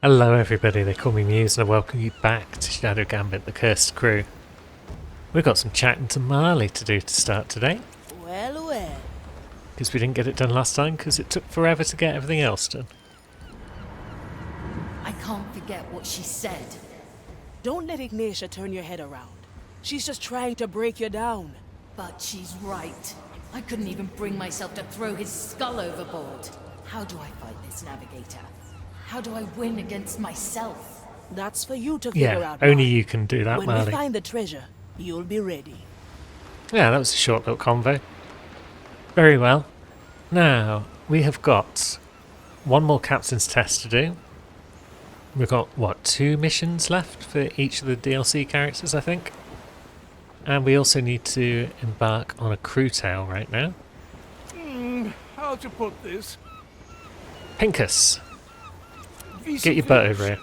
Hello everybody, they call me Muse and I welcome you back to Shadow Gambit, the Cursed Crew. We've got some chatting to Marley to do to start today, Well. because we didn't get it done last time because it took forever to get everything else done. I can't forget what she said. Don't let Ignatia turn your head around. She's just trying to break you down. But she's right. I couldn't even bring myself to throw his skull overboard. How do I fight this navigator? How do I win against myself? That's for you to figure Yeah, out. only Marley. you can do that, When Marley. we find the treasure, you'll be ready. Yeah, that was a short little convo. Very well. Now, we have got one more captain's test to do. We've got, what, 2 missions left for each of the DLC characters, I think? And we also need to embark on a crew tale right now. How to put this? Pincus, get your butt over here.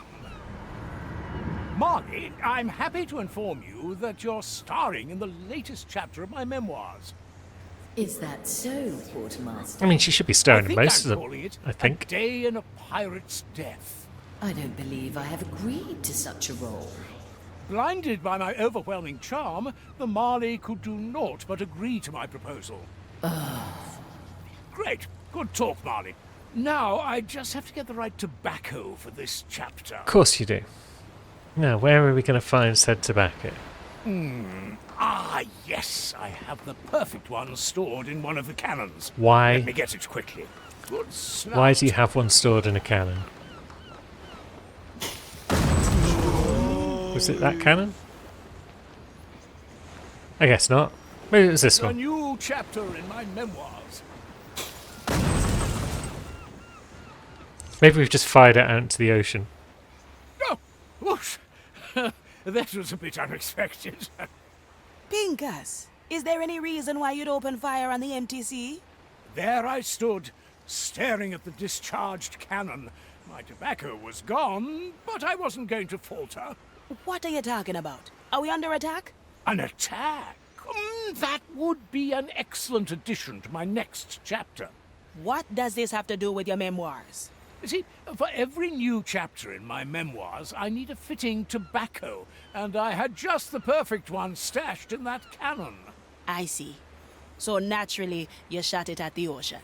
Marley, I'm happy to inform you that you're starring in the latest chapter of my memoirs. Is that so, Quartermaster? I mean, she should be I starring in think most I'm of calling them, it I think. A Day in a Pirate's Death. I don't believe I have agreed to such a role. Blinded by my overwhelming charm, the Marley could do naught but agree to my proposal. Great. Good talk, Marley. Now, I just have to get the right tobacco for this chapter. Of course you do. Now, where are we going to find said tobacco? Ah, yes, I have the perfect one stored in one of the cannons. Why? Let me get it quickly. Good snout. Why do you have one stored in a cannon? Was it that cannon? I guess not. Maybe it was this A one. new chapter in my memoirs. Maybe we've just fired it out into the ocean. Oh, whoosh. That was a bit unexpected. Pincus, is there any reason why you'd open fire on the MTC? There I stood, staring at the discharged cannon. My tobacco was gone, but I wasn't going to falter. What are you talking about? Are we under attack? An attack? That would be an excellent addition to my next chapter. What does this have to do with your memoirs? You see, for every new chapter in my memoirs, I need a fitting tobacco, and I had just the perfect one stashed in that cannon. I see. So naturally, you shot it at the ocean.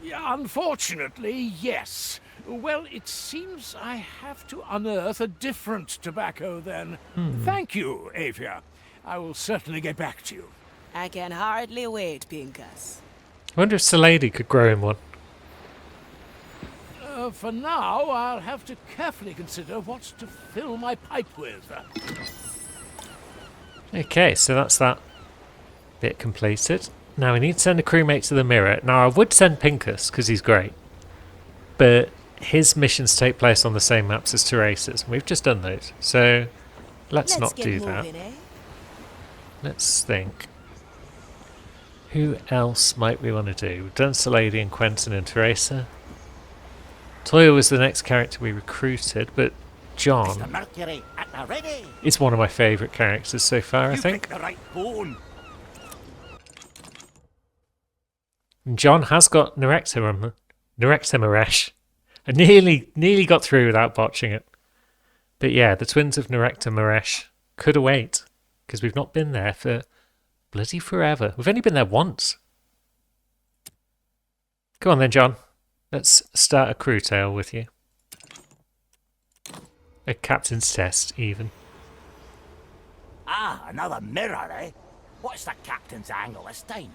Yeah, unfortunately, yes. Well, it seems I have to unearth a different tobacco then. Thank you, Avia. I will certainly get back to you. I can hardly wait, Pincus. I wonder if Salady could grow him one. For now, I'll have to carefully consider what to fill my pipe with. Okay, so that's that bit completed. Now we need to send a crewmate to the mirror. Now I would send Pincus, because he's great. But his missions take place on the same maps as Teresa's. And we've just done those. So let's not get do moving, that. eh? Let's think. Who else might we want to do? We've done Salady and Quentin and Teresa. Toya was the next character we recruited, but John Mr. Mercury, at the ready. is one of my favourite characters so far, I You think. picked the right bone. And John has got Nerectamaresh. I nearly got through without botching it. But yeah, the twins of Nerectamaresh could await, because we've not been there for bloody forever. We've only been there once. Go on then, John. Let's start a crew tale with you. A captain's test, even. Ah, another mirror, eh? What's the captain's angle this time?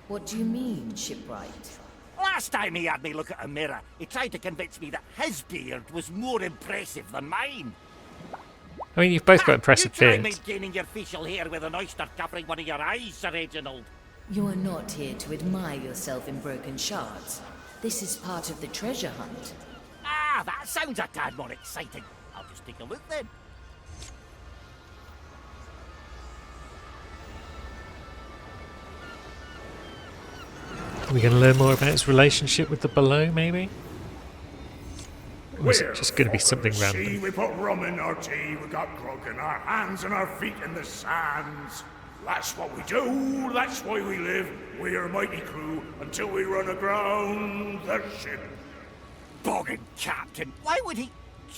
What do you mean, shipwright? Last time he had me look at a mirror, he tried to convince me that his beard was more impressive than mine. I mean, you've both got impressive You try beards. maintaining your facial hair with an oyster covering one of your eyes, Sir Reginald. You are not here to admire yourself in broken shards. This is part of the treasure hunt. Ah, that sounds a tad more exciting. I'll just take a look then. Are we going to learn more about his relationship with the below, maybe? Or is it just going to be something random? We put rum in our tea, we got grog in our hands and our feet in the sands. That's what we do, that's why we live. We're a mighty crew until we run aground the ship. Boggin captain, why would he...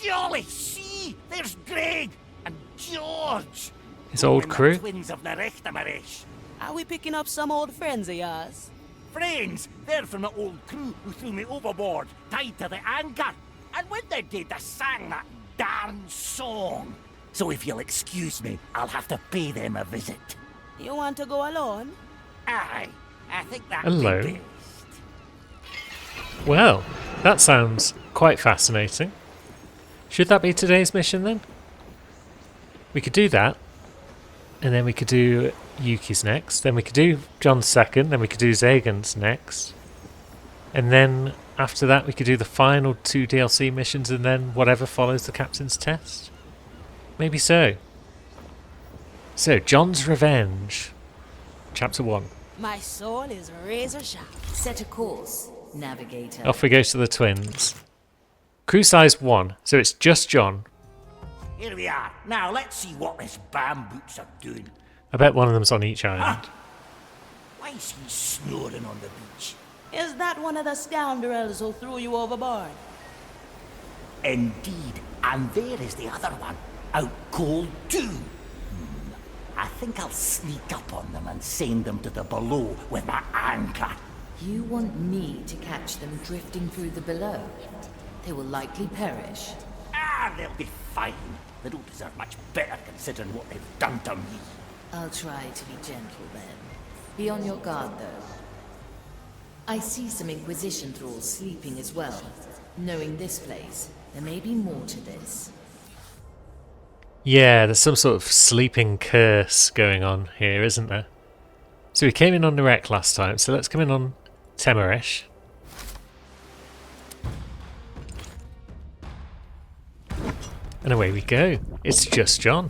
Jolly, see! There's Greg and George. His old And the crew. twins of Nerechtamarish. Are we picking up some old friends of yours? Friends, they're from the old crew who threw me overboard, tied to the anchor. And when they did, they sang that darn song. So if you'll excuse me, I'll have to pay them a visit. You want to go alone? Aye, I think that Hello. Well, that sounds quite fascinating. Should that be today's mission then? We could do that. And then we could do Yuki's next. Then we could do John's second. Then we could do Zagan's next. And then after that we could do the final 2 DLC missions and then whatever follows the captain's test. Maybe so. So, John's Revenge. Chapter 1. My soul is razor sharp. Set a course, navigator. Off we go to the twins. Crew size 1. So it's just John. Here we are. Now let's see what this bamboots are doing. I bet one of them's on each island. Why is he snoring on the beach? Is that one of the scoundrels who threw you overboard? Indeed. And there is the other one. Out cold too. I think I'll sneak up on them and send them to the below with my anchor. You want me to catch them drifting through the below? They will likely perish. Ah, they'll be fine. They don't deserve much better considering what they've done to me. I'll try to be gentle then. Be on your guard though. I see some Inquisition thralls sleeping as well. Knowing this place, there may be more to this. Yeah, there's some sort of sleeping curse going on here, isn't there? So we came in on Nerek last time, so let's come in on Temerish. And away we go. It's just John.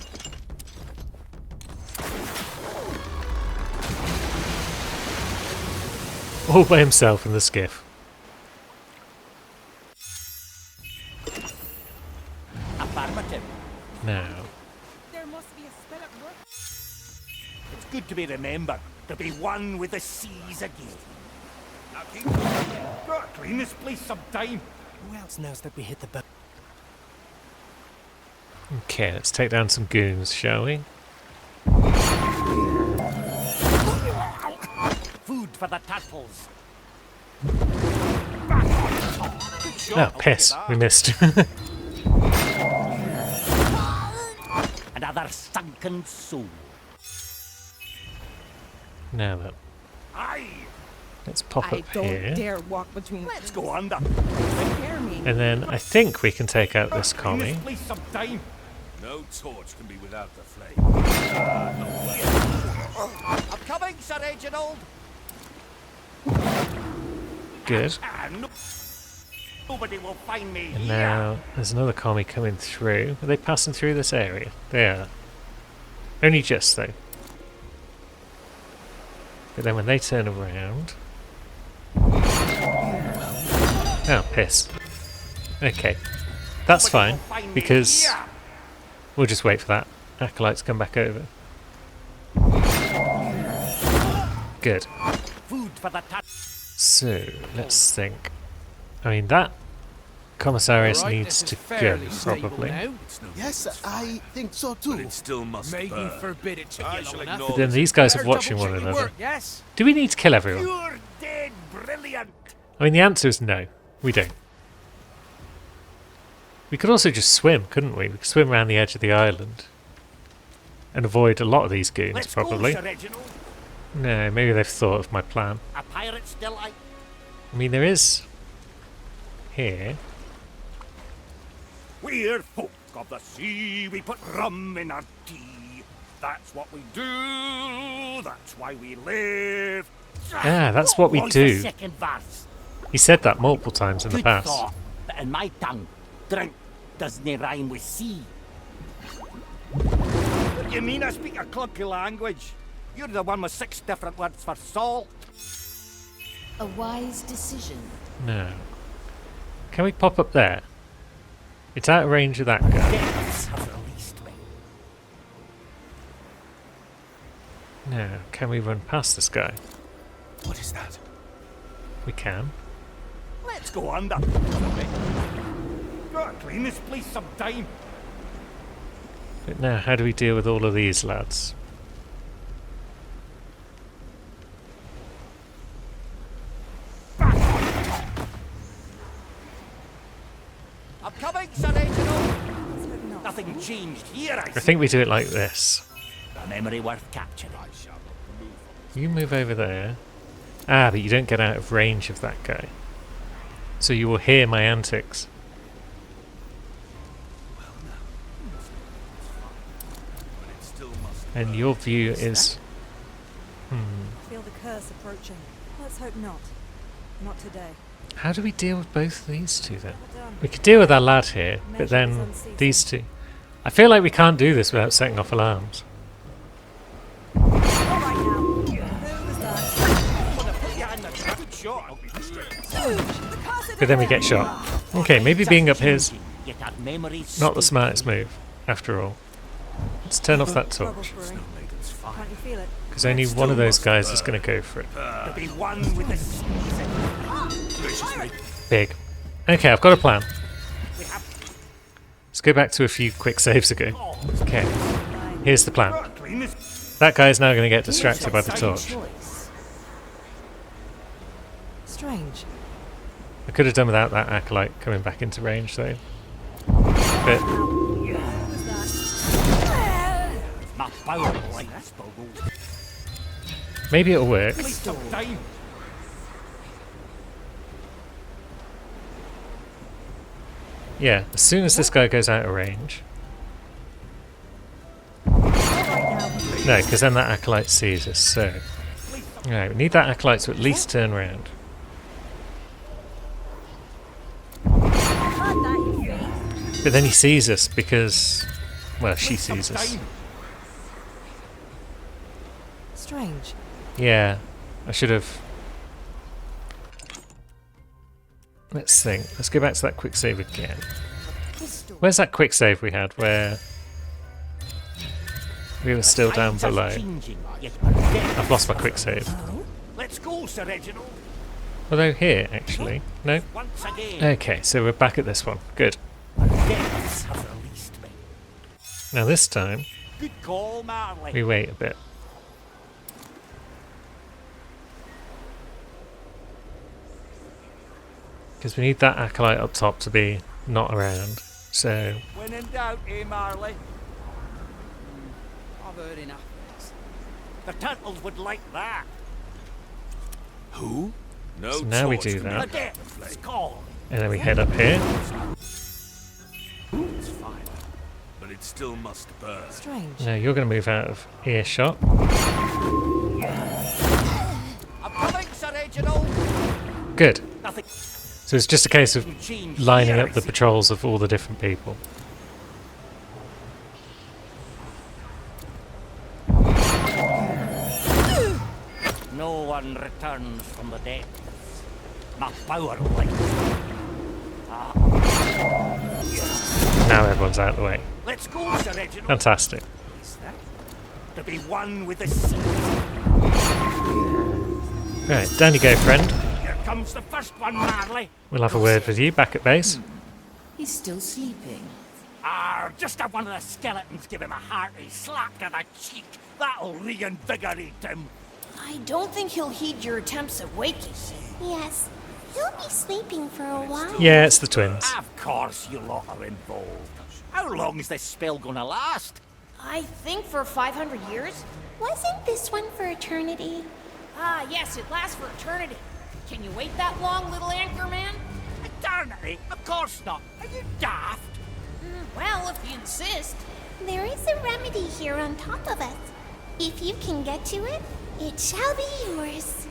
All by himself in the skiff. Affirmative. Now, There must be a spell at work. It's good to be remembered, to be one with the seas again. Now keep gotta clean this place sometime. Who else knows that we hit the boat? okay, let's take down some goons, shall we? Food for the turtles. Oh, piss. We missed. Another sunken soul. Now then, Aye, let's pop I up don't here. dare walk between. let's go under. Prepare me. And then I think we can take out this Clean this commie. place sometime. No torch can be without the flame. I'm coming, Sir Reginald. Good. Nobody will find me And here. now there's another commie coming through. Are they passing through this area? They are. Only just though. But then when they turn around... Oh, piss. Okay. That's fine, because we'll just wait for that acolyte to come back over. Good. Food for the So, let's think. I mean, that commissarius needs to go, probably. Yes, I think so too. It still must May you burn. forbid it to I get shall long enough. ignore But then this. these guys are Better watching one double-check your another. work, yes? Do we need to kill everyone? Pure dead brilliant. I mean, the answer is no. We don't. We could also just swim, couldn't we? We could swim around the edge of the island. And avoid a lot of these goons, Let's probably. go, Sir Reginald. No, maybe they've thought of my plan. A pirate's delight. I mean, there is... Here. We're folk of the sea. We put rum in our tea. That's what we do. That's why we live. Ah, that's what we What's do. The second verse. He said that multiple times in the Good past. thought, but in my tongue, drink doesn't rhyme with sea. What do you mean I speak a clunky language? You're the one with 6 different words for salt. A wise decision. No. Can we pop up there? It's out of range of that guy. Deaths have released me. No. Can we run past this guy? What is that? We can. Let's go under. Gotta clean this place sometime. But now, how do we deal with all of these lads? I'm coming, Sir Reginald. Nothing changed here, I I think we do it like this. A memory worth capturing. You move over there. Ah, but you don't get out of range of that guy. So you will hear my antics. And your view is... Feel the curse approaching. Let's hope not. Not today. How do we deal with both of these two then? Well done. We could deal with our lad here, but then these two. I feel like we can't do this without setting off alarms. All right now. Who was that? Good shot. The curse But then we get shot. Okay, maybe being up here is Yet that memory's not the smartest move, after all. Let's turn off that Trouble's torch, brewing. Can't you feel it? because only one of those guys is going to go for it. to be one with the season. Big. Okay, I've got a plan. We have Let's go back to a few quick saves ago. Okay, here's the plan. to clean this. That guy's now going to get distracted by the Sound torch. choice. Strange. I could have done without that acolyte coming back into range though. But Who was that? My power like this, Bogo. maybe it'll work. Waste of time. Yeah, as soon as this guy goes out of range. No, because then that acolyte sees us, so... Alright, we need that acolyte to at least turn around. Heard that, you fiend. But then he sees us because... Well, she sees us. Strange. Yeah, I should have... Let's think. Let's go back to that quick save again. Pistol. Where's that quick save we had where... We were still down Times are below. changing, yet our death I've lost my quick save. Let's go, Sir Reginald. Although here, actually. No? Once again, Okay, so we're back at this one. Good. our deaths have released me. Now this time, Good call, Marley. we wait a bit. Because we need that acolyte up top to be not around. So, When in doubt, eh, Marley? I've heard enough. The turtles would like that. Who? No so now we torch do can that. The death's call. And then we head up here. It's fine, but it still must burn. Strange. Now you're going to move out of earshot. I'm coming, Sir Reginald. Good. Nothing So it's just a case of changed lining here, up the I see. patrols of all the different people. No one returns from the dead. My power like. Now everyone's out of the way. Let's go, Sir Reginald. Fantastic. To be one with the sea. Right, down you go, friend. Here comes the first one, Marley. We'll have a word with you back at base. He's still sleeping. Just have one of the skeletons give him a hearty slap to the cheek. That'll reinvigorate him. I don't think he'll heed your attempts at waking. Yes, he'll be sleeping for a while. Yeah, it's the twins. Of course you lot are involved. How long's this spell gonna last? I think for 500 years? Wasn't this one for eternity? Ah, yes, it lasts for eternity. Can you wait that long, little anchor man? Eternity? Of course not. Are you daft? Well, if you insist. There is a remedy here on top of us. If you can get to it, it shall be yours.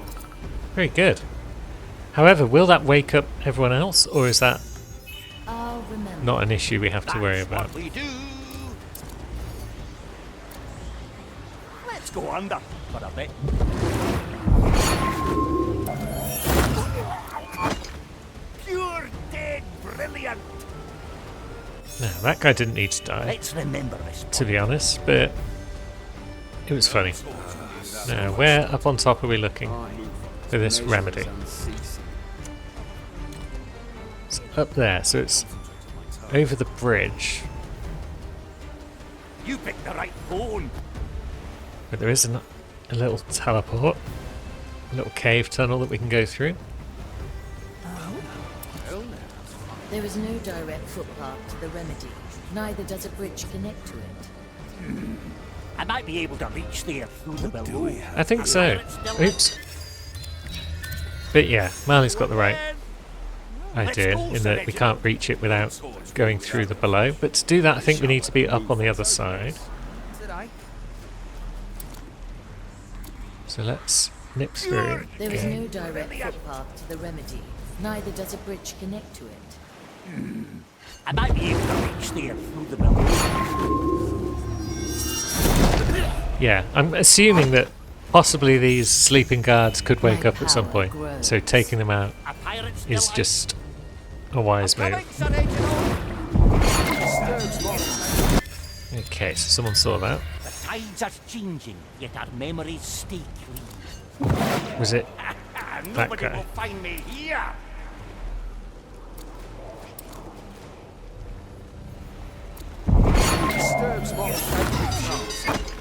Very good. However, will that wake up everyone else, or is that I'll remember. not an issue we have to worry That's about? what we do. Let's go under for a bit. Pure dead brilliant. No, that guy didn't need to die, Let's remember this. to be honest, but it was funny. Now, where up on top are we looking for this remedy? It's up there, so it's over the bridge. You picked the right phone. But there is a little teleport. A little cave tunnel that we can go through. There is no direct footpath to the remedy. Neither does a bridge connect to it. I might be able to reach there through the below. I think so. Oops. But yeah, Marley's got the right idea in that we can't reach it without going through the below. But to do that, I think we need to be up on the other side. So let's nip through. There is no direct footpath to the remedy. Neither does a bridge connect to it. I might be able to reach there through the below. Yeah, I'm assuming that possibly these sleeping guards could wake up at some point. So taking them out is just a wise move. Okay, so someone saw that. The tides are changing, yet our memories stay clean. Was it that Nobody guy? will find me here.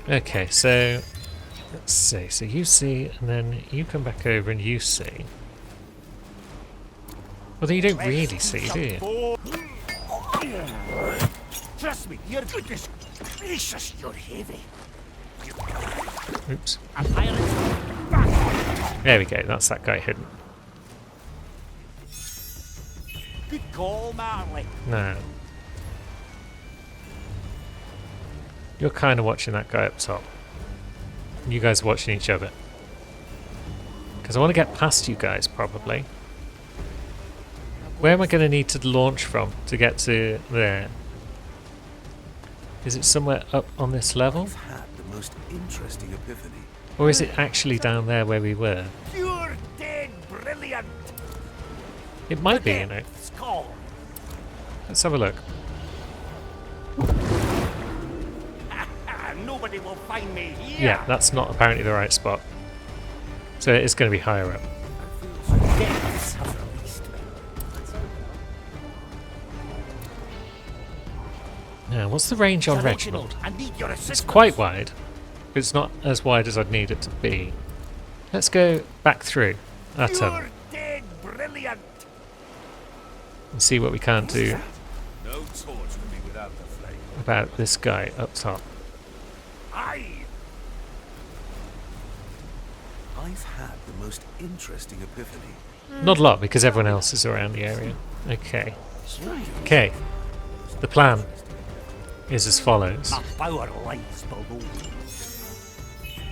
Okay, so let's see. So you see, and then you come back over and you see. Although you don't really see, do you? Trust me, your goodness gracious, you're heavy. Oops. A pirate. There we go. That's that guy hidden. Good call, Marley. Now, you're kind of watching that guy up top. You guys are watching each other. Because I want to get past you guys, probably. Where am I going to need to launch from to get to there? Is it somewhere up on this level? I've had the most interesting epiphany. Or is it actually down there where we were? Pure dead brilliant. It might be, you know. It's called. Let's have a look. Nobody will find me here. Yeah, that's not apparently the right spot. So it's going to be higher up. Deaths have released me. Now, what's the range on Sir Reginald? I need your assistance. It's quite wide, but it's not as wide as I'd need it to be. Let's go back through our tunnel Pure dead brilliant. and see what we can't do No torch would be without the flame. about this guy up top. Aye. I've had the most interesting epiphany. Not a lot, because everyone else is around the area. Okay. Okay. The plan is as follows. My power lies below.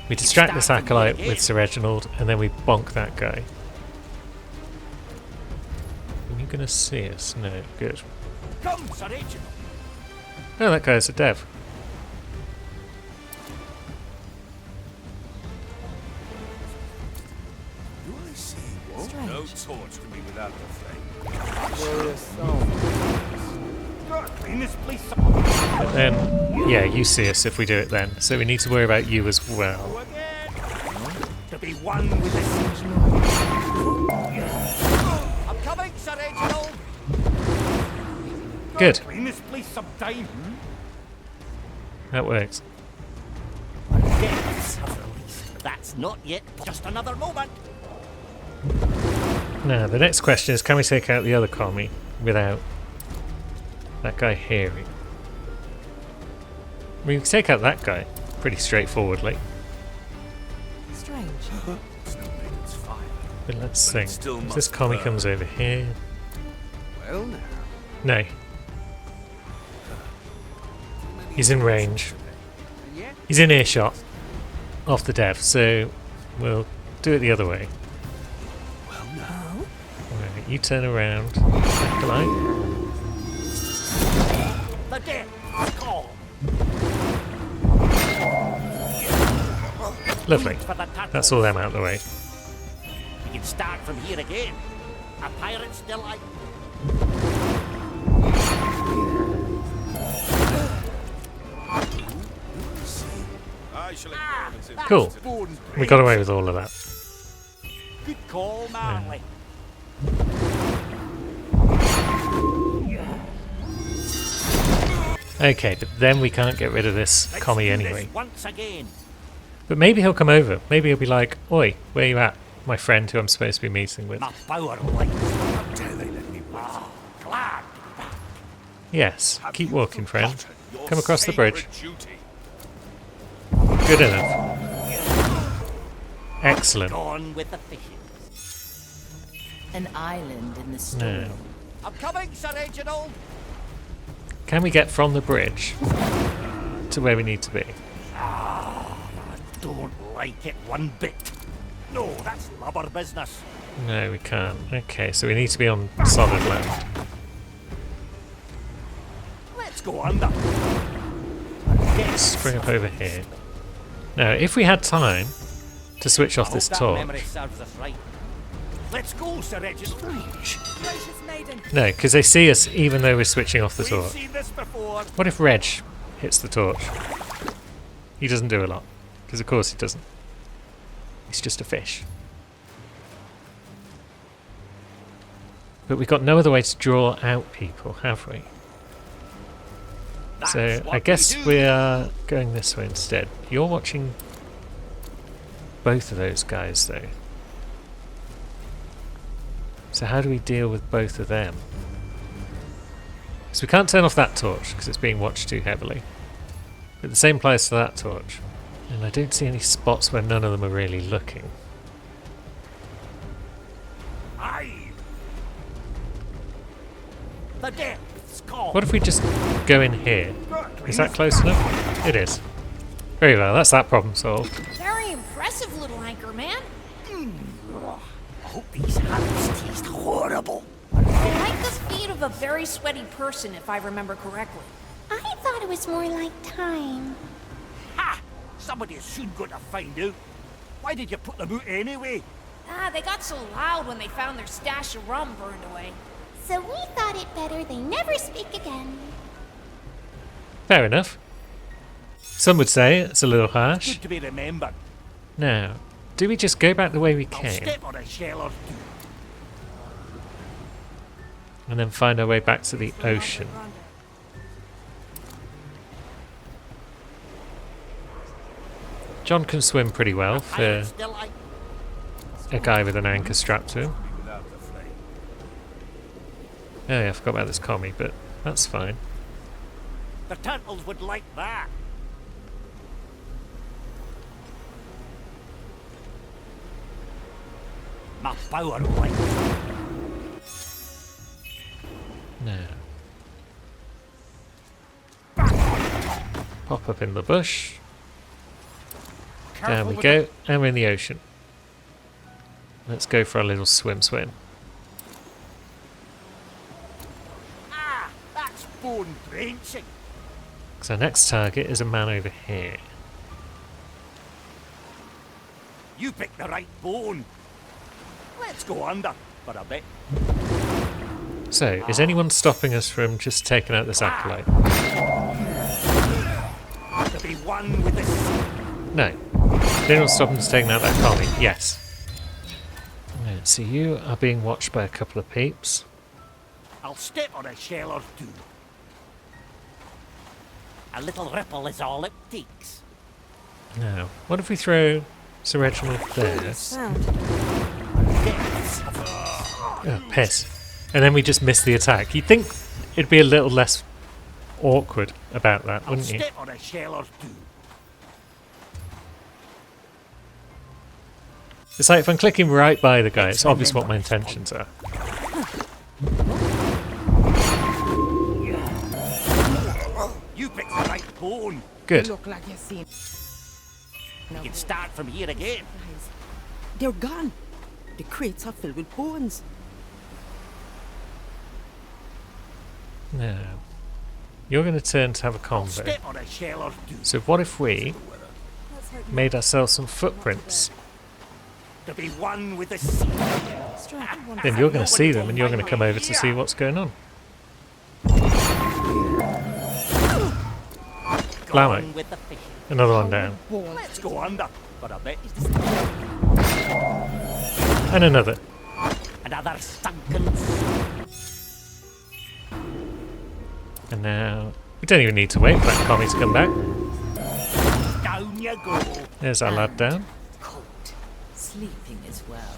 We distract this acolyte with Sir Reginald, and then we bonk that guy. Are you going to see us? No. Good. Come, Sir Reginald. No, that guy's a dev. Do I see? Strange. No torch can be without the flame. Clean this place up. But then, yeah, you see us if we do it then. So we need to worry about you as well. Again. To be one with the season. I'm coming, Sir Reginald. Good. Clean this place sometime. That works. Deaths have released. That's not yet. Just another moment. Now, the next question is, can we take out the other commie without that guy hearing? We can take out that guy pretty straightforwardly. Strange. It's no maiden's fire. But let's But it think. still If must this commie burn. comes over here. Well now. No. He's in range. He's in earshot off the dev, so we'll do it the other way. Well now. Right, you turn around. Acolyte. The death call. Lovely. For the turtle. That's all them out of the way. We can start from here again. A pirate's delight. I shall ignore this if Cool. it's Bone We got away with all of that. Good call, Marley. Okay, but then we can't get rid of this Let's commie do anyway. this once again. But maybe he'll come over. Maybe he'll be like, "Oi, where you at, my friend who I'm supposed to be meeting with?" My power light. How dare they let me win? Glad to be back. Yes, Have keep you walking, friend. forgotten your Come across the bridge. sacred duty? Good enough. Excellent. Gone with the fishes. An island in the storm. Now, I'm coming, Sir Reginald. can we get from the bridge to where we need to be? Don't like it one bit. No, that's lubber business. No, we can't. Okay, so we need to be on solid land. Let's go under. Let's bring up over here. Now, if we had time to switch off I this hope that memory torch. serves us right. Let's go, Sir Reginald. Gracious maiden. No, because they see us even though we're switching off the We've torch. seen this before. What if Reg hits the torch? He doesn't do a lot. Because of course he doesn't. He's just a fish. But we've got no other way to draw out people, have we? That's So what I guess we do. we are going this way instead. You're watching both of those guys though. So how do we deal with both of them? So we can't turn off that torch because it's being watched too heavily. But the same applies to that torch. And I don't see any spots where none of them are really looking. Aye. The depths call. What if we just go in here? Is that close enough? It is. Very well, that's that problem solved. Very impressive, little anchor man. I hope these hands taste horrible. I like the feet of a very sweaty person, if I remember correctly. I thought it was more like time. Ha! Somebody is soon going to find out. Why did you put them out anyway? Ah, they got so loud when they found their stash of rum burned away. So we thought it better they never speak again. Fair enough. Some would say it's a little harsh. Good to be remembered. Now, do we just go back the way we I'll came step on a shell or two. and then find our way back to the ocean? John can swim pretty well for I'm still like a guy with an anchor strapped to him. Without the flame. Oh yeah, I forgot about this commie, but that's fine. the turtles would like that. My power light. Now, pop up in the bush. There we go, and we're in the ocean. Let's go for a little swim. Ah, that's bone drenching. So our next target is a man over here. You picked the right bone. Let's go under for a bit. So, is anyone stopping us from just taking out this acolyte? To be one with this. No. Is anyone stopping us taking out that commie? Yes. Right, so you are being watched by a couple of peeps. I'll step on a shell or two. A little ripple is all it takes. Now, what if we throw Sir Reginald there? Sound. Yes. Oh, piss. And then we just miss the attack. You'd think it'd be a little less awkward about that, I'll wouldn't you? step on a shell or two. It's like if I'm clicking right by the guy, it's obvious what my intentions are. You picked the right bone. Good. Look like you've seen. We can start from here again. They're gone. The crates are filled with bones. Now, you're going to turn to have a I'll convo. step on a shell or two. So what if we Let's hope made ourselves some footprints? To be one with the sea. Strike one. Then you're going to see them and you're going to come over to see what's going on. Blammo. Gone with the fish. Another one down. Let's go under for a bit. And another. Another sunken. And now We don't even need to wait for that commie to come back. Down you go. There's our lad down. Cold. Sleeping as well.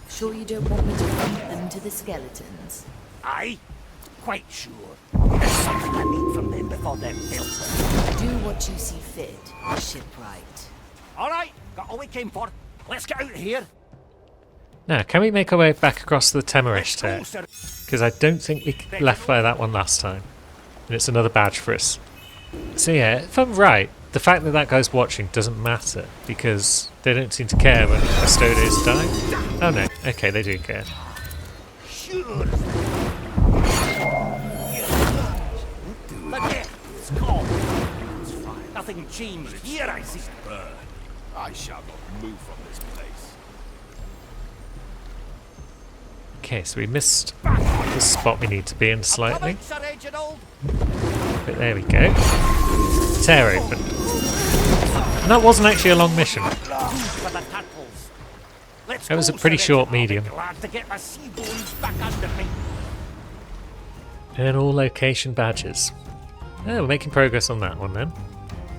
Sure you don't want me to feed them to the skeletons? Aye, quite sure. There's something I need from them before they're built. Do what you see fit, shipwright. All right, got all we came for. Let's get out of here. Now, can we make our way back across the Temerish tear? Because I don't think we left by that one last time. And it's another badge for us. So yeah, if I'm right, the fact that that guy's watching doesn't matter, because they don't seem to care when Custodes die. Oh no, okay, they do care. Sure. It's gone. Nothing changed here, I see. I shall not move from this place. Okay, so we missed the spot we need to be in slightly. Sir Reginald. But there we go. Tear open. And that wasn't actually a long mission. For the turtles. Let's That was a go, pretty Sir short Reginald. medium. Glad to get my sea bones back under me. And all location badges. Oh, we're making progress on that one then.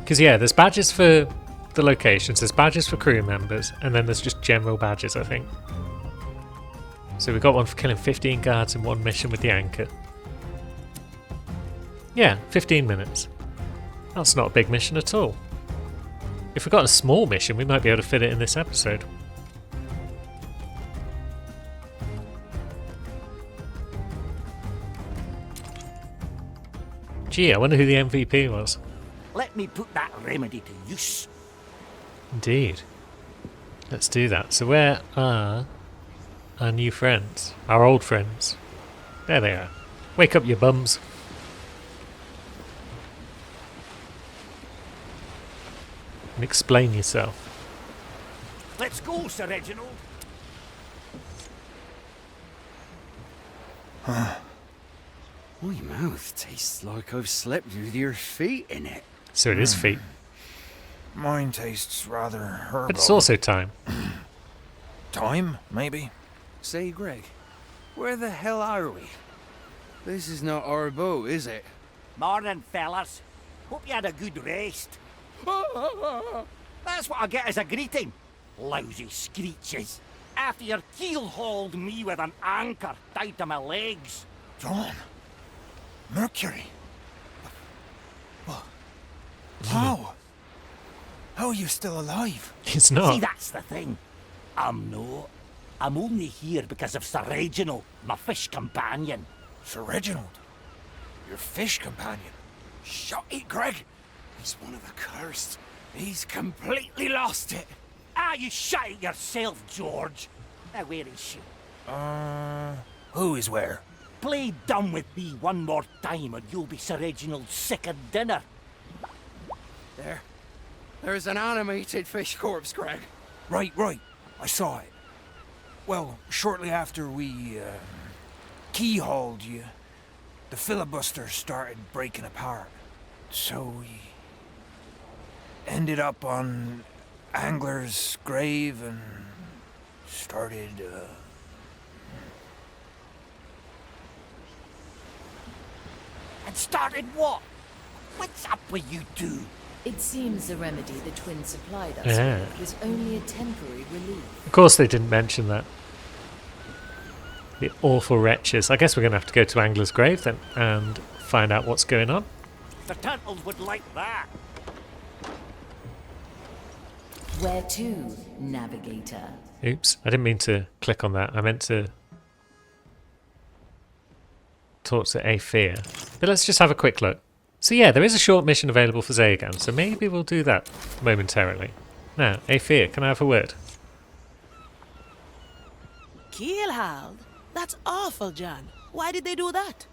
Because yeah, there's badges for the locations, there's badges for crew members, and then there's just general badges, I think. So we got one for killing 15 guards in one mission with the anchor. Yeah, 15 minutes. That's not a big mission at all. If we got a small mission, we might be able to fit it in this episode. Gee, I wonder who the MVP was. Let me put that remedy to use. Indeed. Let's do that. So where are our new friends? Our old friends? There they are. Wake up, you bums. And explain yourself. Let's go, Sir Reginald. My mouth tastes like I've slept with your feet in it. So it is feet. Mine tastes rather herbal. But it's also time. Time, maybe? Say, Greg, where the hell are we? This is not our boat, is it? Morning, fellas. Hope you had a good rest. That's what I get as a greeting. Lousy screeches. After your keel-hauled me with an anchor tied to my legs. John. Mercury. What? How? How are you still alive? He's not. See, that's the thing. I'm not. I'm only here because of Sir Reginald, my fish companion. Sir Reginald? Your fish companion? Shut it, Greg! He's one of the cursed. He's completely lost it. Ah, you shut it yourself, George. Now, where is she? Who is where? Play dumb with me one more time and you'll be Sir Reginald's second dinner. There. There's an animated fish corpse, Greg. Right. I saw it. Well, shortly after we, keyhauled you, the filibuster started breaking apart. So we ended up on Angler's grave and started, And started what? What's up with you two? It seems the remedy the twins supplied us Yeah. with was only a temporary relief. Of course they didn't mention that. The awful wretches. I guess we're going to have to go to Angler's grave then and find out what's going on. The turtles would like that. Where to, navigator? Oops, I didn't mean to click on that. I meant to talk to Aethir. But let's just have a quick look. So yeah, there is a short mission available for Zagan, so maybe we'll do that momentarily. Now, Aethir, can I have a word? Keelhauled? That's awful, John. Why did they do that?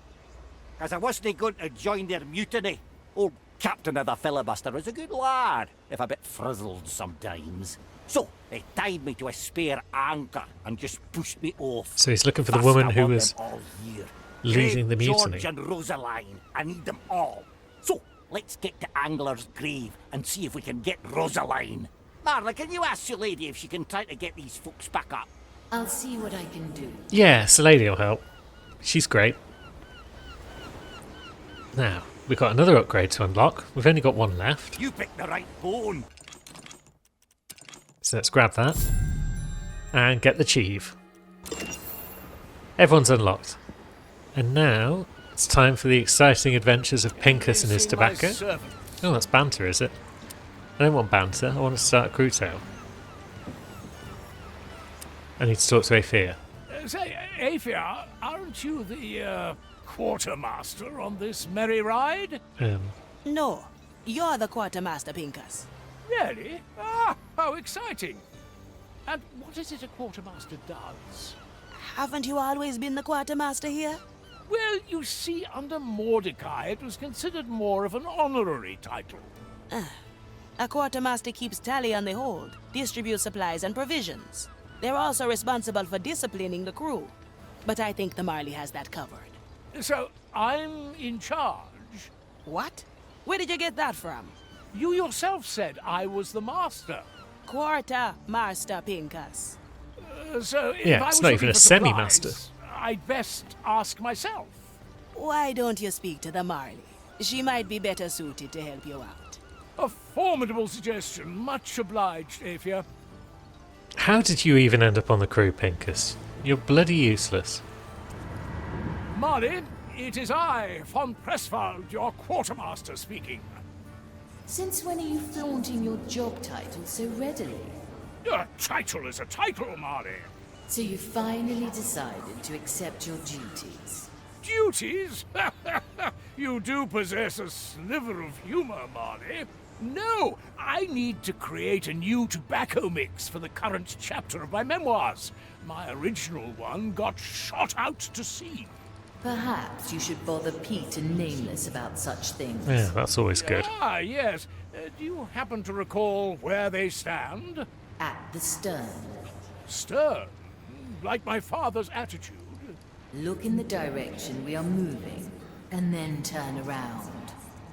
As I wasn't going to join their mutiny. Old captain of the filibuster was a good lad, if a bit frizzled sometimes. So, they tied me to a spare anchor and just pushed me off. So he's looking for the First, woman I who want was them all here. leading the Craig, mutiny. George and Rosaline. I need them all. So, let's get to Angler's grave and see if we can get Rosaline. Marla, can you ask your lady if she can try to get these folks back up? I'll see what I can do. Yeah, Lady will help. She's great. Now, we've got another upgrade to unlock. We've only got one left. You picked the right bone. So let's grab that. And get the Chieve. Everyone's unlocked. And now it's time for the exciting adventures of Pincus and his tobacco. Oh, that's banter, is it? I don't want banter. I want to start a crew tale. I need to talk to Aethea. Say, Aethea, aren't you the quartermaster on this merry ride? No, you're the quartermaster, Pincus. Really? Ah, how exciting! And what is it a quartermaster does? Haven't you always been the quartermaster here? Well, you see, under Mordecai, it was considered more of an honorary title. A quartermaster keeps tally on the hold, distributes supplies and provisions. They're also responsible for disciplining the crew. But I think the Marley has that covered. So, I'm in charge? What? Where did you get that from? You yourself said I was the master. Quartermaster, Pincus. So, if Yeah, I it's was not looking even a for semi-master. supplies, I'd best ask myself. Why don't you speak to the Marley? She might be better suited to help you out. A formidable suggestion. Much obliged, Aethea. How did you even end up on the crew, Pincus? You're bloody useless. Marley, it is I, von Presswald, your quartermaster, speaking. Since when are you flaunting your job title so readily? A title is a title, Marley. So you finally decided to accept your duties? Duties? You do possess a sliver of humor, Marley. No, I need to create a new tobacco mix for the current chapter of my memoirs. My original one got shot out to sea. Perhaps you should bother Pete and Nameless about such things. Yeah, that's always good. Ah, yes. Do you happen to recall where they stand? At the stern. Stern? Like my father's attitude? Look in the direction we are moving, and then turn around.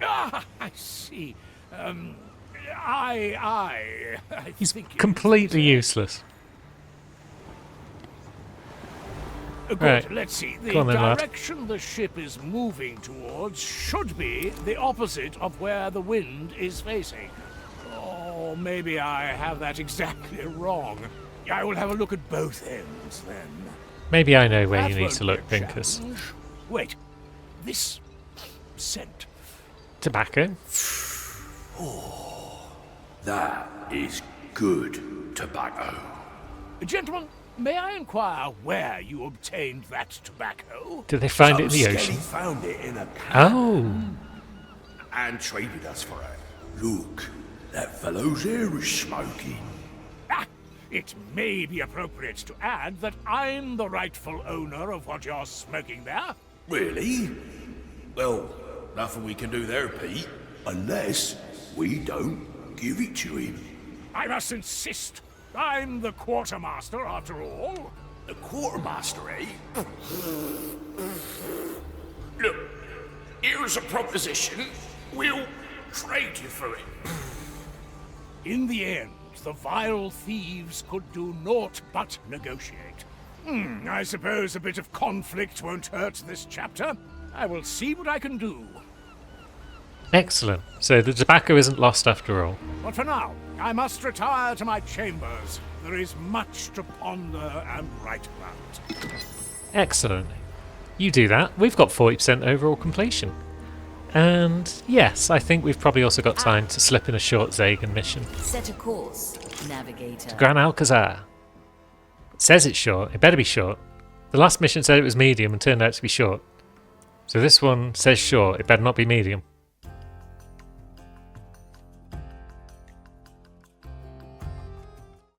Ah, I see. I He's think completely useless. Good, Right. let's see. The Go on then, lad. direction the ship is moving towards should be the opposite of where the wind is facing. Or maybe I have that exactly wrong. I will have a look at both ends then. Maybe I know where That you need won't to be look, a Pincus. challenge. Wait, this scent. Tobacco? That is good tobacco. Gentlemen, may I inquire where you obtained that tobacco? Did they find it in Some the skelly ocean? found it in a can Oh, and traded us for it. Look, that fellow's here is smoking. Ah, it may be appropriate to add that I'm the rightful owner of what you're smoking there. Really? Well, nothing we can do there, Pete. Unless we don't give it to him. I must insist. I'm the quartermaster, after all. The quartermaster, eh? Look, here's a proposition. We'll trade you for it. In the end, the vile thieves could do naught but negotiate. I suppose a bit of conflict won't hurt this chapter. I will see what I can do. excellent. So the tobacco isn't lost after all. But for now, I must retire to my chambers. There is much to ponder and write about. Excellent. You do that. We've got 40% overall completion. And yes, I think we've probably also got time to slip in a short Zagan mission. Set a course, navigator. Gran Alcazar. It says it's short. It better be short. The last mission said it was medium and turned out to be short. So this one says short. It better not be medium.